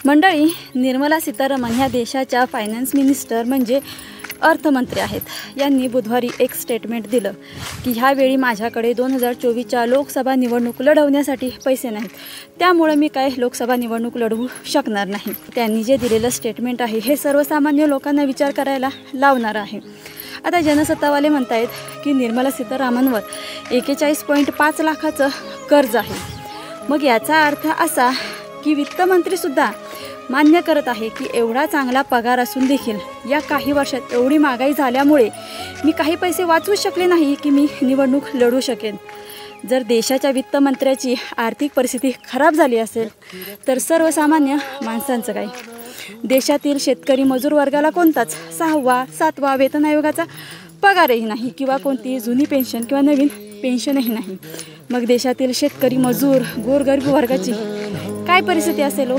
मंडळी, निर्मला सीतारामन ह्या देशाच्या फायनान्स मिनिस्टर म्हणजे अर्थमंत्री आहेत. यांनी बुधवारी एक स्टेटमेंट दिलं की ह्यावेळी माझ्याकडे 2024च्या लोकसभा निवडणूक लढवण्यासाठी पैसे नाहीत, त्यामुळे मी काय लोकसभा निवडणूक लढवू शकणार नाही. त्यांनी जे दिलेलं स्टेटमेंट आहे हे सर्वसामान्य लोकांना विचार करायला लावणार आहे. आता जनसत्तावाले म्हणतायत की निर्मला सीतारामनवर 41.5 लाखाचं कर्ज आहे. मग याचा अर्थ असा की वित्तमंत्रीसुद्धा मान्य करत आहे की एवढा चांगला पगार असून देखील या काही वर्षात एवढी महागाई झाल्यामुळे मी काही पैसे वाचवू शकले नाही की मी निवडणूक लढू शकेन. जर देशाच्या वित्तमंत्र्याची आर्थिक परिस्थिती खराब झाली असेल तर सर्वसामान्य माणसांचं काय? देशातील शेतकरी मजूर वर्गाला कोणताच 6वा 7वा वेतन आयोगाचा पगारही नाही किंवा कोणती जुनी पेन्शन किंवा नवीन पेन्शनही नाही. मग देशातील शेतकरी मजूर गोरगरीब वर्गाची काय परिस्थिती असेल हो?